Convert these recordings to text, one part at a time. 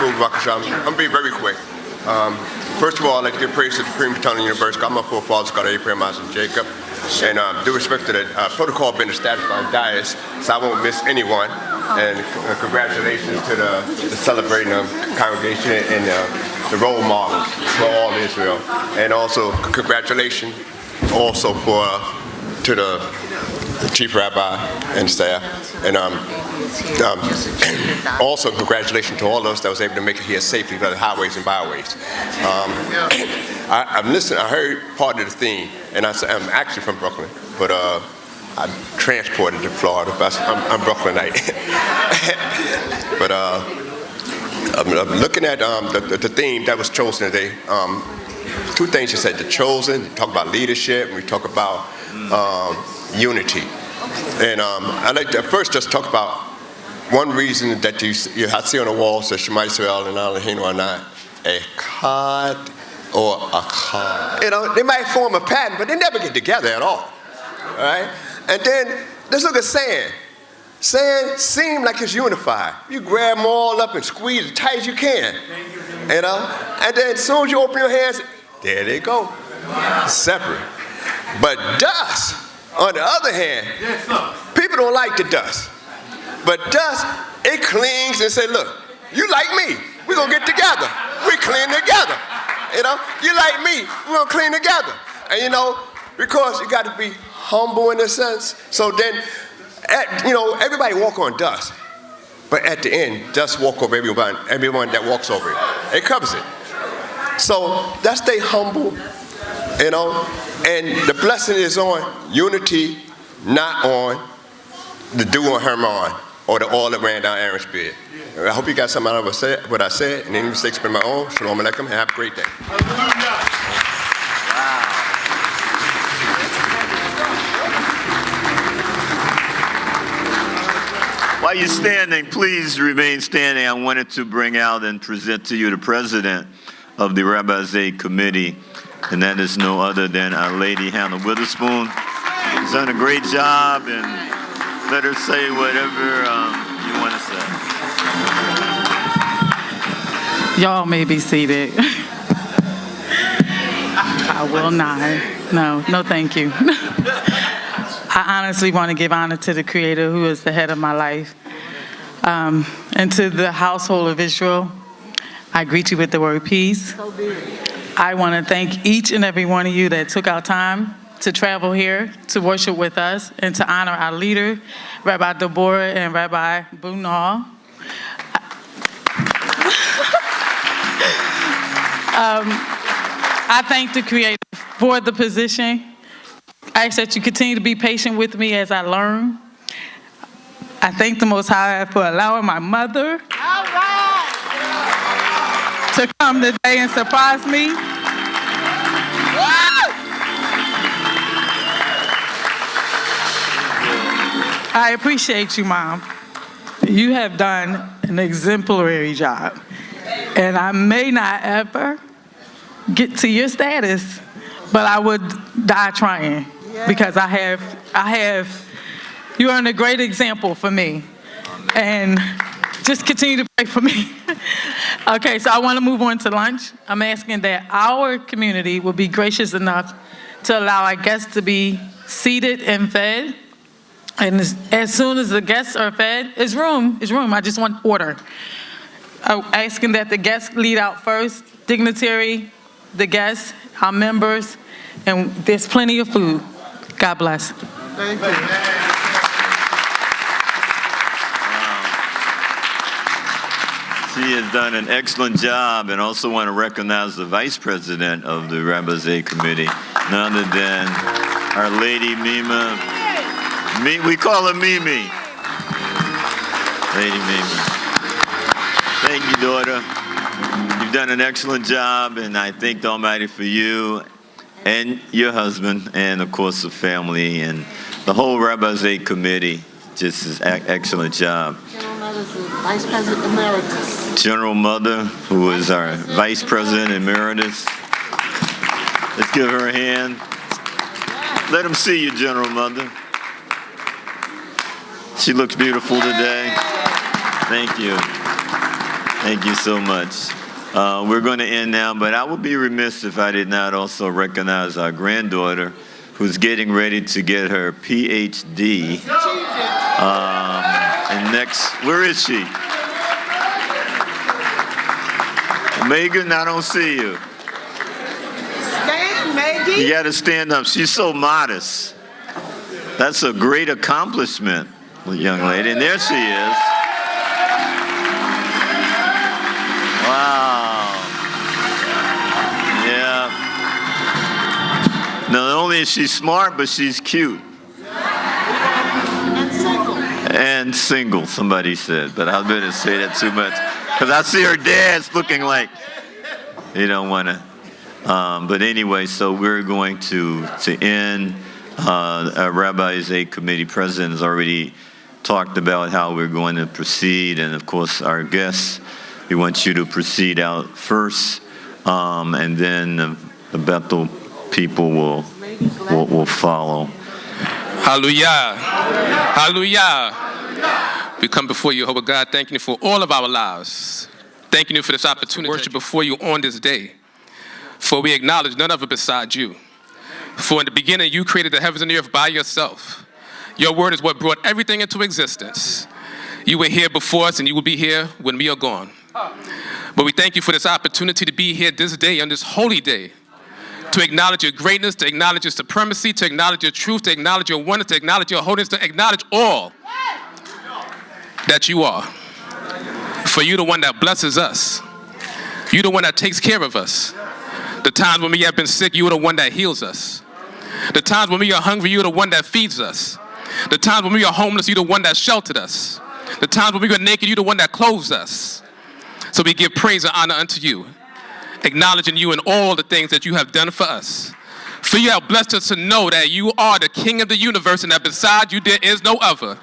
I'm going to be very quick. First of all, I'd like to give praise to the Supreme Paternal Universe. God, my forefathers, God, Abraham, Isaac, and Jacob. And due respect to the protocol being established by the dais, so I won't miss anyone. And congratulations to the celebrating congregation and the role models for all Israel. And also congratulations also to the Chief Rabbi and staff. And also congratulations to all of us that was able to make it here safely by the highways and byways. I'm listening. I heard part of the theme, and I'm actually from Brooklyn, but I transported to Florida. But I'm Brooklynite. But I'm looking at the theme that was chosen today. Two things you said: the chosen. You talk about leadership, and we talk about unity. And I'd like to first just talk about one reason that you see on the wall says Shema Yisrael and Elohim are not echad or achad. You know, they might form a pattern, but they never get together at all. All right? And then let's look at sand. Sand seems like it's unified. You grab them all up and squeeze as tight as you can. You know? And then as soon as you open your hands, there they go. Separate. But dust, on the other hand, people don't like the dust. But dust, it clings and say, look, you like me, we're going to get together. We clean together. You know, you like me, we're going to clean together. And you know, because you got to be humble in a sense. So then, everybody walk on dust. But at the end, dust walk over everyone that walks over it. It covers it. So let's stay humble, you know. And the blessing is on unity, not on the dew on Hermon or the oil that ran down Aaron's beard. I hope you got something out of what I said, and any mistakes been my own. Shalom Aleichem, and have a great day. While you're standing, please remain standing. I wanted to bring out and present to you the president of the Rabbi Zay Committee, and that is no other than our Lady Hannah Witherspoon. She's done a great job, and let her say whatever you want to say. Y'all may be seated. I will not. No, thank you. I honestly want to give honor to the Creator who is the head of my life. And to the household of Israel, I greet you with the word peace. I want to thank each and every one of you that took our time to travel here to worship with us and to honor our leader, Rabbi Deborah and Rabbi Bunal. I thank the Creator for the position. I ask that you continue to be patient with me as I learn. I thank the Most High for allowing my mother to come today and surprise me. I appreciate you, Mom. You have done an exemplary job. And I may not ever get to your status, but I would die trying because I have, you are a great example for me. And just continue to pray for me. Okay, so I want to move on to lunch. I'm asking that our community will be gracious enough to allow our guests to be seated and fed. And as soon as the guests are fed, it's room. I just want order. I'm asking that the guests lead out first, dignitary, the guests, our members, and there's plenty of food. God bless. Thank you. She has done an excellent job, and also want to recognize the vice president of the Rabbi Zay Committee, none other than Our Lady Mima. We call her Mimi. Lady Mimi. Thank you, daughter. You've done an excellent job, and I thank the Almighty for you and your husband, and of course the family, and the whole Rabbi Zay Committee. Just an excellent job. General Mother's the Vice President Emeritus. General Mother, who is our Vice President Emeritus. Let's give her a hand. Let them see you, General Mother. She looks beautiful today. Thank you. Thank you so much. We're going to end now, but I would be remiss if I did not also recognize our granddaughter who's getting ready to get her PhD. And next, where is she? Megan, I don't see you. Stand, Maggie. You got to stand up. She's so modest. That's a great accomplishment, young lady. And there she is. Wow. Yeah. Not only is she smart, but she's cute. And single. And single, somebody said. But I better say that too much. Because I see her dad's looking like he don't want to. But anyway, so we're going to end. Our Rabbi Isaiah Committee President has already talked about how we're going to proceed. And of course, our guests, we want you to proceed out first. And then the Bethel people will follow. Hallelujah. Hallelujah. We come before you, Yehovah God, thanking you for all of our lives. Thanking you for this opportunity to worship before you on this day. For we acknowledge none of it beside you. For in the beginning, you created the heavens and the earth by yourself. Your word is what brought everything into existence. You were here before us, and you will be here when we are gone. But we thank you for this opportunity to be here this day, on this holy day, to acknowledge your greatness, to acknowledge your supremacy, to acknowledge your truth, to acknowledge your wonders, to acknowledge your holiness, to acknowledge all that you are. For you the one that blesses us. You the one that takes care of us. The times when we have been sick, you are the one that heals us. The times when we are hungry, you are the one that feeds us. The times when we are homeless, you are the one that sheltered us. The times when we were naked, you are the one that clothes us. So we give praise and honor unto you, acknowledging you in all the things that you have done for us. For you have blessed us to know that you are the King of the universe and that beside you there is no other.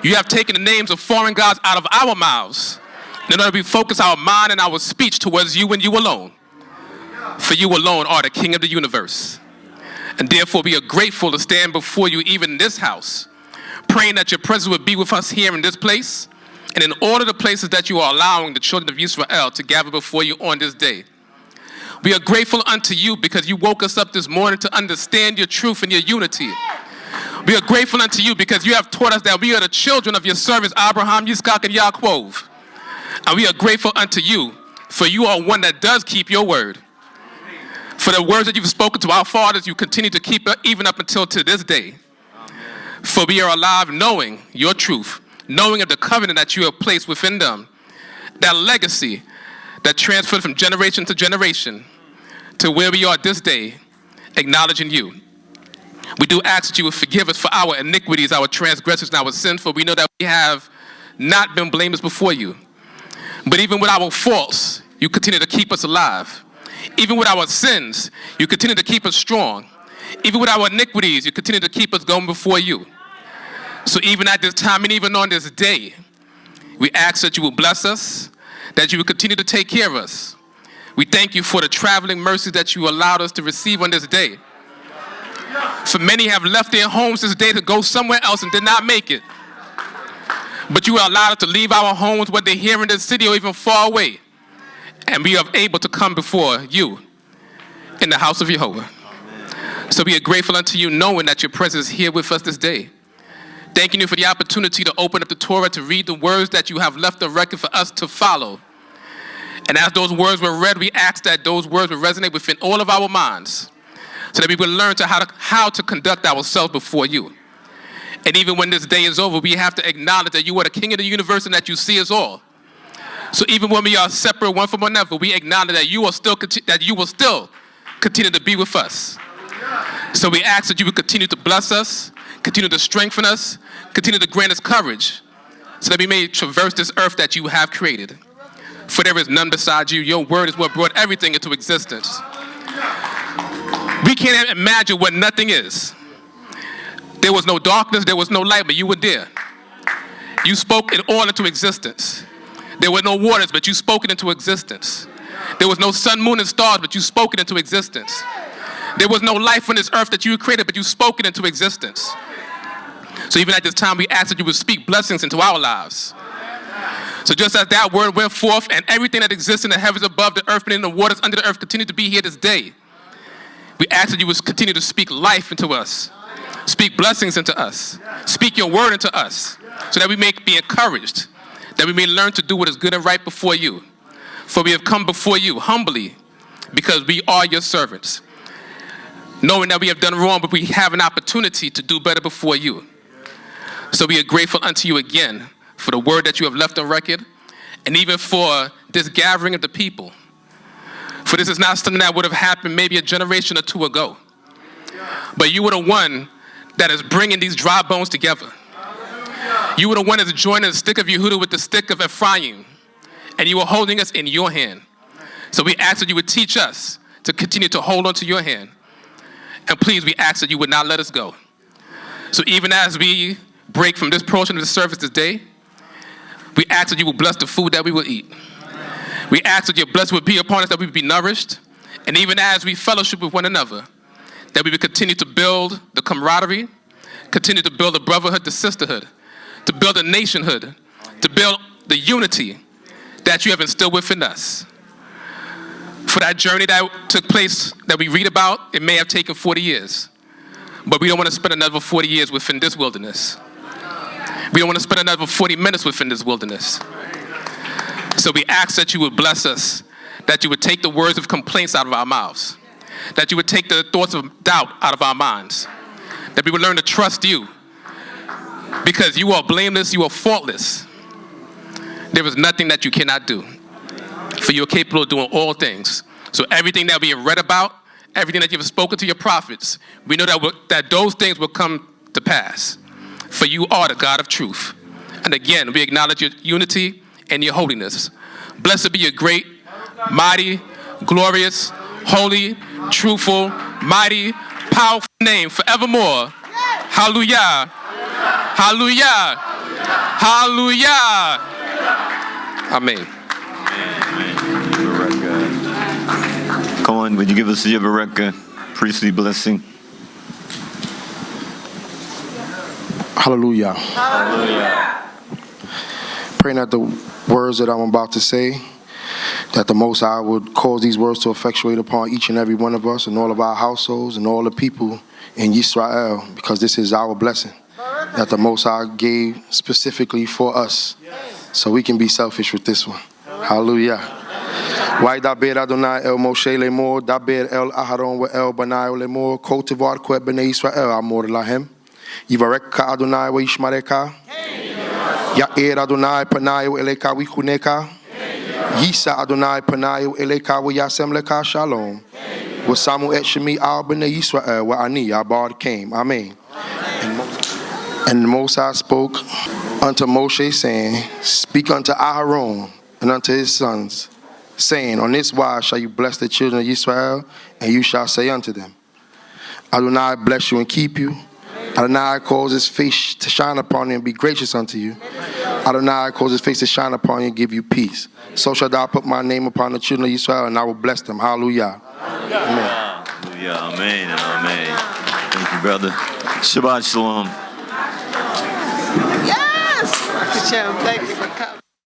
You have taken the names of foreign gods out of our mouths in order to focus our mind and our speech towards you and you alone. For you alone are the King of the universe. And therefore we are grateful to stand before you even in this house, praying that your presence would be with us here in this place and in all of the places that you are allowing the children of Israel to gather before you on this day. We are grateful unto you because you woke us up this morning to understand your truth and your unity. We are grateful unto you because you have taught us that we are the children of your servants, Abraham, Yitzchak, and Yaakov. And we are grateful unto you, for you are one that does keep your word. For the words that you've spoken to our fathers, you continue to keep it even up until to this day. For we are alive knowing your truth, knowing of the covenant that you have placed within them, that legacy that transferred from generation to generation to where we are this day, acknowledging you. We do ask that you would forgive us for our iniquities, our transgressions, and our sins, for we know that we have not been blameless before you. But even with our faults, you continue to keep us alive. Even with our sins, you continue to keep us strong. Even with our iniquities, you continue to keep us going before you. So even at this time and even on this day, we ask that you will bless us, that you will continue to take care of us. We thank you for the traveling mercies that you allowed us to receive on this day. For many have left their homes this day to go somewhere else and did not make it. But you allowed us to leave our homes, whether here in this city or even far away. And we are able to come before you in the house of Yehovah. So we are grateful unto you, knowing that your presence is here with us this day. Thanking you for the opportunity to open up the Torah, to read the words that you have left the record for us to follow. And as those words were read, we ask that those words would resonate within all of our minds, so that we will learn how to conduct ourselves before you. And even when this day is over, we have to acknowledge that you are the King of the universe and that you see us all. So even when we are separate one from another, we acknowledge that you will still continue to be with us. So we ask that you would continue to bless us, continue to strengthen us, continue to grant us courage, so that we may traverse this earth that you have created. For there is none beside you. Your word is what brought everything into existence. We can't imagine what nothing is. There was no darkness, there was no light, but you were there. You spoke it all into existence. There were no waters, but you spoke it into existence. There was no sun, moon, and stars, but you spoke it into existence. There was no life on this earth that you created, but you spoke it into existence. So even at this time, we ask that you would speak blessings into our lives. So just as that word went forth and everything that exists in the heavens above the earth and in the waters under the earth continue to be here this day, we ask that you would continue to speak life into us, speak blessings into us, speak your word into us, so that we may be encouraged, that we may learn to do what is good and right before you. For we have come before you humbly because we are your servants, knowing that we have done wrong, but we have an opportunity to do better before you. So we are grateful unto you again for the word that you have left on record, and even for this gathering of the people. For this is not something that would have happened maybe a generation or two ago. But you were the one that is bringing these dry bones together. You were the one that's joining the stick of Yehudah with the stick of Ephraim, and you were holding us in your hand. So we ask that you would teach us to continue to hold on to your hand. And please, we ask that you would not let us go. So even as we break from this portion of the service today, we ask that you will bless the food that we will eat. We ask that your blessing would be upon us, that we would be nourished. And even as we fellowship with one another, that we would continue to build the camaraderie, continue to build the brotherhood, the sisterhood, to build a nationhood, to build the unity that you have instilled within us. For that journey that took place that we read about, it may have taken 40 years. But we don't want to spend another 40 years within this wilderness. We don't want to spend another 40 minutes within this wilderness. So we ask that you would bless us, that you would take the words of complaints out of our mouths, that you would take the thoughts of doubt out of our minds, that we would learn to trust you, because you are blameless, you are faultless. There is nothing that you cannot do, for you are capable of doing all things. So everything that we have read about, everything that you have spoken to your prophets, we know that those things will come to pass. For you are the God of truth. And again, we acknowledge your unity and your holiness. Blessed be your great, mighty, glorious, holy, truthful, mighty, powerful name forevermore. Hallelujah. Hallelujah. Hallelujah. Amen. Come on, would you give us your Bereka priestly blessing? Hallelujah. Hallelujah. Praying that the words that I'm about to say, that the Most High would cause these words to effectuate upon each and every one of us and all of our households and all the people in Israel, because this is our blessing that the Most High gave specifically for us, so we can be selfish with this one. Hallelujah. Why daber Adonai el Moshe lemor, daber el Aharon ve el Banayo lemor, kotivar kwet bnei Israel amor lahem. Yivareka Adonai wa yishmareka. Ya'er Adonai panayo eleka wichuneka. Yisa Adonai panayo eleka wa yasem leka shalom. Wa samu et shemi al bnei Israel wa ani abad came. Amen. And the Most High spoke unto Moshe, saying, speak unto Aharon and unto his sons, saying, on this wise shall you bless the children of Israel, and you shall say unto them, Adonai bless you and keep you. Adonai cause his face to shine upon you and be gracious unto you. Adonai cause his face to shine upon you and give you peace. So shall thou put my name upon the children of Israel, and I will bless them. Hallelujah. Amen. Hallelujah. Amen and amen. Thank you, brother. Shabbat shalom. Yes! Thank you for coming.